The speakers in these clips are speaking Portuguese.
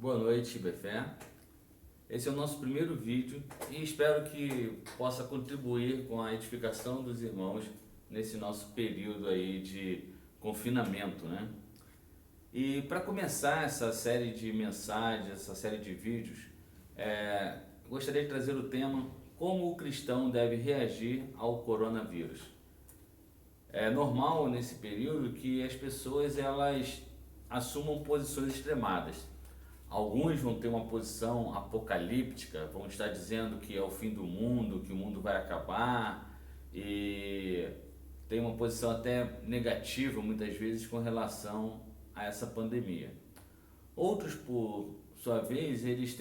Boa noite, Befé. Esse é o nosso primeiro vídeo e espero que possa contribuir com a edificação dos irmãos nesse nosso período aí de confinamento, né? E para começar essa série de mensagens, essa série de vídeos, gostaria de trazer o tema: como o cristão deve reagir ao coronavírus. É normal nesse período que as pessoas elas assumam posições extremadas. Alguns vão ter uma posição apocalíptica, vão estar dizendo que é o fim do mundo, que o mundo vai acabar, e tem uma posição até negativa muitas vezes com relação a essa pandemia. Outros, por sua vez, eles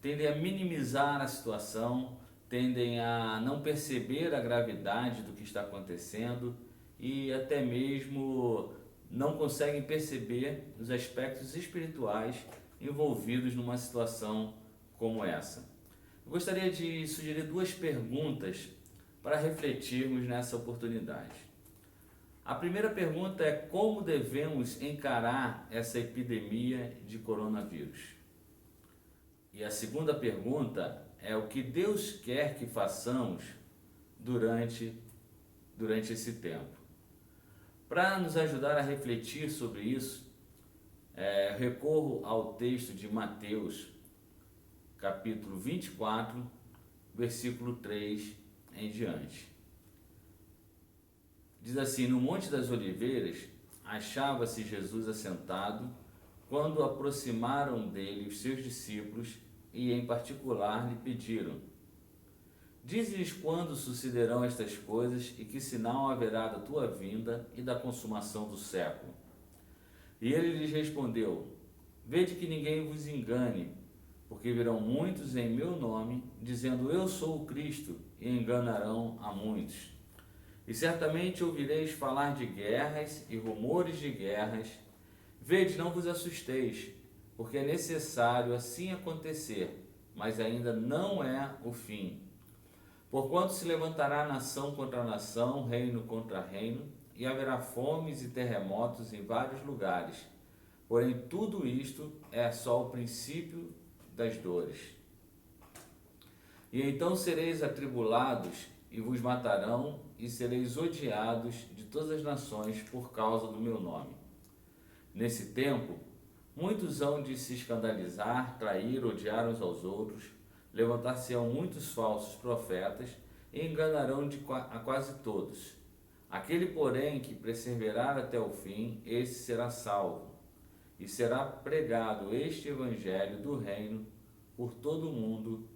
tendem a minimizar a situação, tendem a não perceber a gravidade do que está acontecendo e até mesmo não conseguem perceber os aspectos espirituais envolvidos numa situação como essa. Eu gostaria de sugerir duas perguntas para refletirmos nessa oportunidade. A primeira pergunta é: como devemos encarar essa epidemia de coronavírus? E a segunda pergunta é: o que Deus quer que façamos durante esse tempo? Para nos ajudar a refletir sobre isso, recorro ao texto de Mateus, capítulo 24, versículo 3 em diante. Diz assim: no Monte das Oliveiras achava-se Jesus assentado, quando aproximaram dele os seus discípulos e em particular lhe pediram: dize-lhes quando sucederão estas coisas e que sinal haverá da tua vinda e da consumação do século. E ele lhes respondeu: vede que ninguém vos engane, porque virão muitos em meu nome, dizendo eu sou o Cristo, e enganarão a muitos. E certamente ouvireis falar de guerras e rumores de guerras. Vede, não vos assusteis, porque é necessário assim acontecer, mas ainda não é o fim. Porquanto se levantará nação contra nação, reino contra reino, e haverá fomes e terremotos em vários lugares. Porém, tudo isto é só o princípio das dores. E então sereis atribulados, e vos matarão, e sereis odiados de todas as nações por causa do meu nome. Nesse tempo, muitos hão de se escandalizar, trair, odiar uns aos outros, levantar-se-ão muitos falsos profetas e enganarão a quase todos. Aquele, porém, que perseverar até o fim, esse será salvo. E será pregado este evangelho do reino por todo o mundo,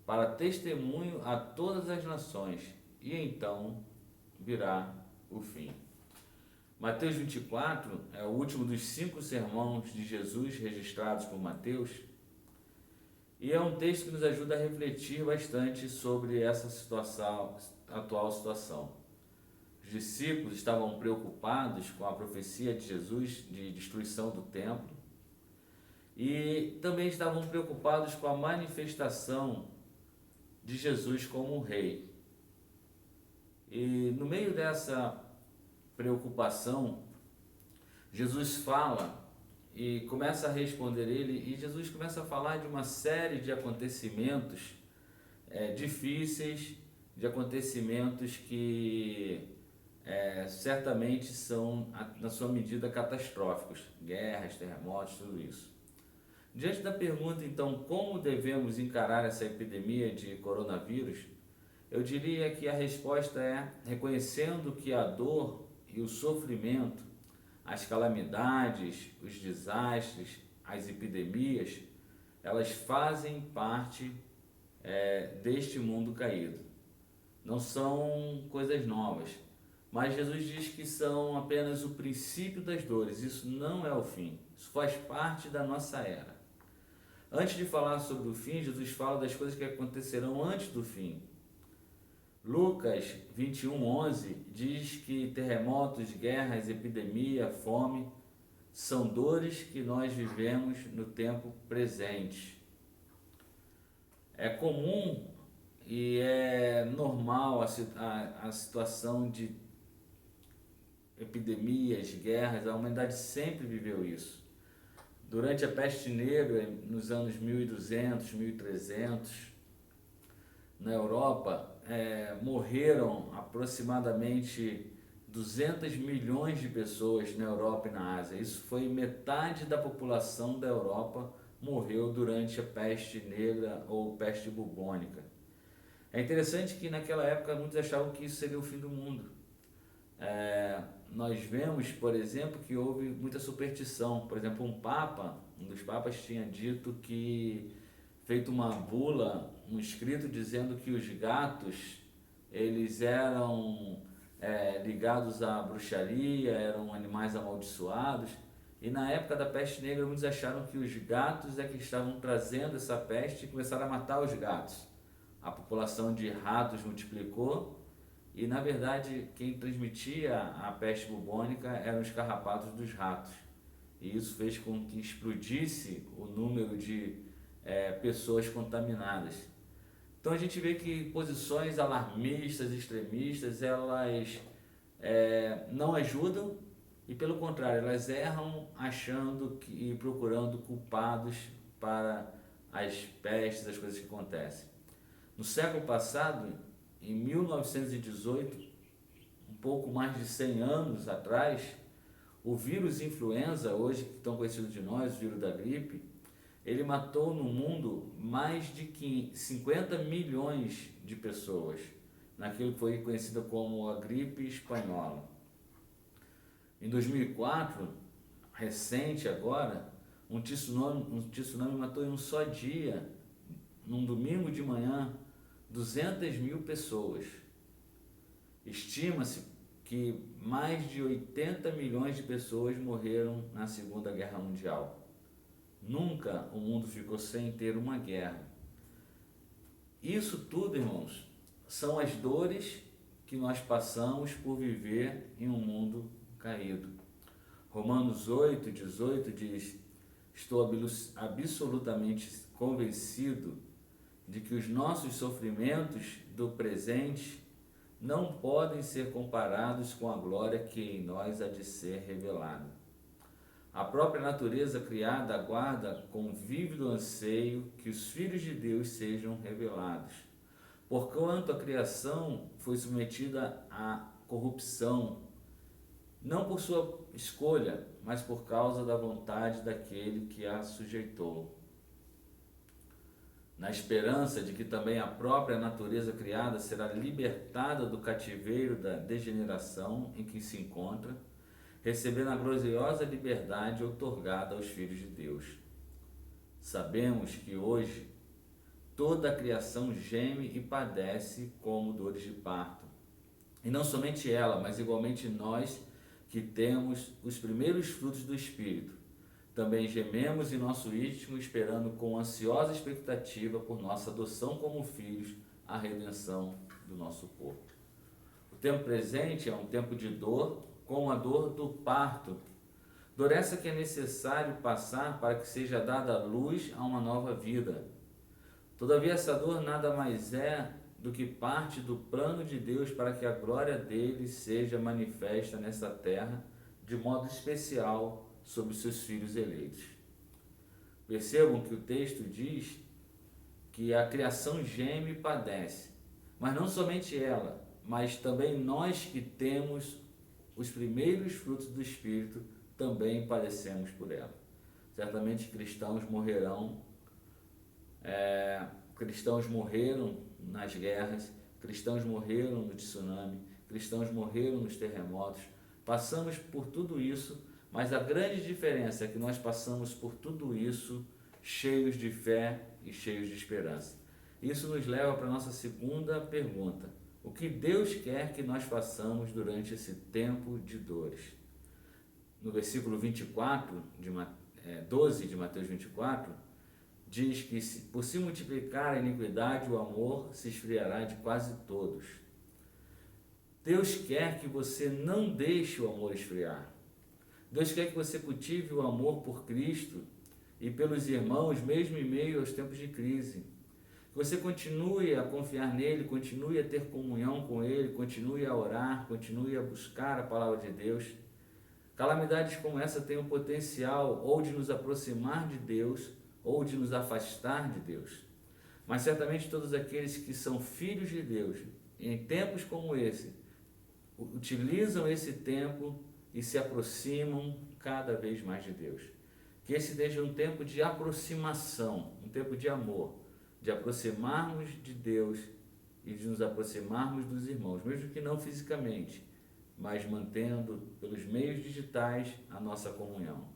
para testemunho a todas as nações, e então virá o fim. Mateus 24 é o último dos 5 sermões de Jesus registrados por Mateus, e é um texto que nos ajuda a refletir bastante sobre essa atual situação. Os discípulos estavam preocupados com a profecia de Jesus de destruição do templo e também estavam preocupados com a manifestação de Jesus como rei. E no meio dessa preocupação, Jesus fala e começa a responder ele, e Jesus começa a falar de uma série de acontecimentos difíceis, de acontecimentos que certamente são, na sua medida, catastróficos, guerras, terremotos, tudo isso. Diante da pergunta, então, como devemos encarar essa epidemia de coronavírus, eu diria que a resposta é reconhecendo que a dor e o sofrimento, as calamidades, os desastres, as epidemias, elas fazem parte deste mundo caído. Não são coisas novas, mas Jesus diz que são apenas o princípio das dores. Isso não é o fim, isso faz parte da nossa era. Antes de falar sobre o fim, Jesus fala das coisas que acontecerão antes do fim. Lucas 21:11 diz que terremotos, guerras, epidemia, fome são dores que nós vivemos no tempo presente. É comum e é normal a situação de epidemias, guerras, a humanidade sempre viveu isso. Durante a peste negra, nos anos 1200, 1300, na Europa, morreram aproximadamente 200 milhões de pessoas na Europa e na Ásia. Isso foi metade da população da Europa morreu durante a peste negra ou peste bubônica. É interessante que naquela época muitos achavam que isso seria o fim do mundo. Nós vemos, por exemplo, que houve muita superstição. Por exemplo, um dos papas tinha dito que, feito uma bula, um escrito dizendo que os gatos, eles eram ligados à bruxaria, eram animais amaldiçoados. E na época da peste negra, muitos acharam que os gatos é que estavam trazendo essa peste e começaram a matar os gatos. A população de ratos multiplicou e, na verdade, quem transmitia a peste bubônica eram os carrapatos dos ratos. E isso fez com que explodisse o número de pessoas contaminadas. Então a gente vê que posições alarmistas, extremistas, elas não ajudam e, pelo contrário, elas erram achando e procurando culpados para as pestes, as coisas que acontecem. No século passado, em 1918, um pouco mais de 100 anos atrás, o vírus influenza, hoje que tão conhecido de nós, o vírus da gripe, ele matou no mundo mais de 50 milhões de pessoas, naquilo que foi conhecido como a gripe espanhola. Em 2004, recente agora, um tsunami matou em um só dia, num domingo de manhã, 200 mil pessoas. Estima-se que mais de 80 milhões de pessoas morreram na Segunda Guerra Mundial. Nunca o mundo ficou sem ter uma guerra. Isso tudo, irmãos, são as dores que nós passamos por viver em um mundo caído. Romanos 8:18 diz: estou absolutamente convencido de que os nossos sofrimentos do presente não podem ser comparados com a glória que em nós há de ser revelada. A própria natureza criada aguarda com vívido anseio que os filhos de Deus sejam revelados. Porquanto a criação foi submetida à corrupção, não por sua escolha, mas por causa da vontade daquele que a sujeitou, na esperança de que também a própria natureza criada será libertada do cativeiro da degeneração em que se encontra, recebendo a gloriosa liberdade outorgada aos filhos de Deus. Sabemos que hoje toda a criação geme e padece como dores de parto. E não somente ela, mas igualmente nós que temos os primeiros frutos do Espírito. Também gememos em nosso íntimo, esperando com ansiosa expectativa por nossa adoção como filhos, a redenção do nosso corpo. O tempo presente é um tempo de dor, como a dor do parto. Dor essa que é necessário passar para que seja dada luz a uma nova vida. Todavia essa dor nada mais é do que parte do plano de Deus para que a glória dele seja manifesta nessa terra de modo especial sobre os seus filhos eleitos. Percebam que o texto diz que a criação geme e padece, mas não somente ela, mas também nós que temos os primeiros frutos do Espírito também padecemos por ela. Certamente cristãos morreram, cristãos morreram nas guerras, cristãos morreram no tsunami, cristãos morreram nos terremotos, passamos por tudo isso, mas a grande diferença é que nós passamos por tudo isso cheios de fé e cheios de esperança. Isso nos leva para a nossa segunda pergunta: o que Deus quer que nós façamos durante esse tempo de dores? No versículo 12 de Mateus 24, diz que por se multiplicar a iniquidade, o amor se esfriará de quase todos. Deus quer que você não deixe o amor esfriar. Deus quer que você cultive o amor por Cristo e pelos irmãos, mesmo em meio aos tempos de crise. Que você continue a confiar nele, continue a ter comunhão com ele, continue a orar, continue a buscar a palavra de Deus. Calamidades como essa têm o potencial ou de nos aproximar de Deus ou de nos afastar de Deus. Mas certamente todos aqueles que são filhos de Deus, em tempos como esse, utilizam esse tempo e se aproximam cada vez mais de Deus. Que esse seja um tempo de aproximação, um tempo de amor, de aproximarmos de Deus e de nos aproximarmos dos irmãos, mesmo que não fisicamente, mas mantendo pelos meios digitais a nossa comunhão.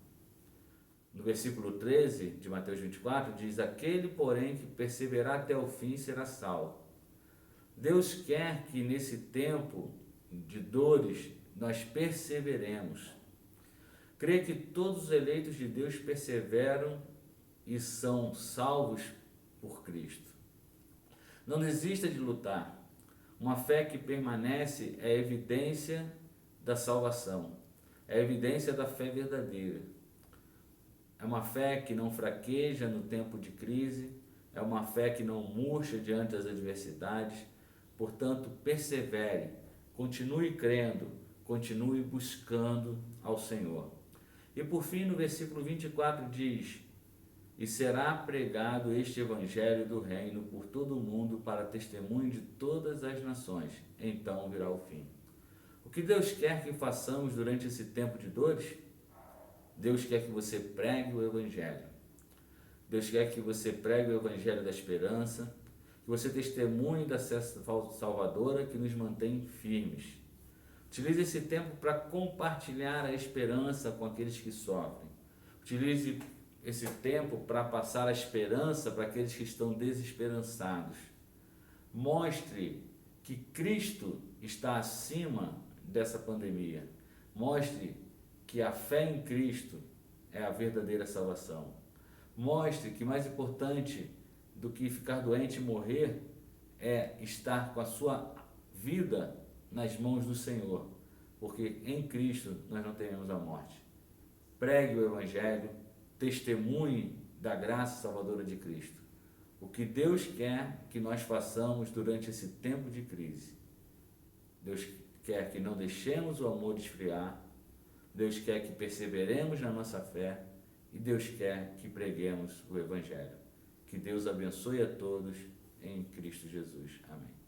No versículo 13 de Mateus 24 diz: aquele, porém, que perseverar até o fim será salvo. Deus quer que nesse tempo de dores nós perseveremos. Creio que todos os eleitos de Deus perseveram e são salvos por Cristo. Não desista de lutar. Uma fé que permanece é evidência da salvação, é evidência da fé verdadeira. É uma fé que não fraqueja no tempo de crise, é uma fé que não murcha diante das adversidades. Portanto, persevere, continue crendo, continue buscando ao Senhor. E por fim, no versículo 24 diz: e será pregado este evangelho do reino por todo o mundo para testemunho de todas as nações, então virá o fim. O que Deus quer que façamos durante esse tempo de dores? Deus quer que você pregue o evangelho. Deus quer que você pregue o evangelho da esperança, que você testemunhe da salvadora que nos mantém firmes. Utilize esse tempo para compartilhar a esperança com aqueles que sofrem. Utilize esse tempo para passar a esperança para aqueles que estão desesperançados. Mostre que Cristo está acima dessa pandemia. Mostre que a fé em Cristo é a verdadeira salvação. Mostre que mais importante do que ficar doente e morrer é estar com a sua vida nas mãos do Senhor, porque em Cristo nós não teremos a morte. Pregue o evangelho, testemunhe da graça salvadora de Cristo. O que Deus quer que nós façamos durante esse tempo de crise. Deus quer que não deixemos o amor esfriar, Deus quer que perseveremos na nossa fé e Deus quer que preguemos o evangelho. Que Deus abençoe a todos em Cristo Jesus. Amém.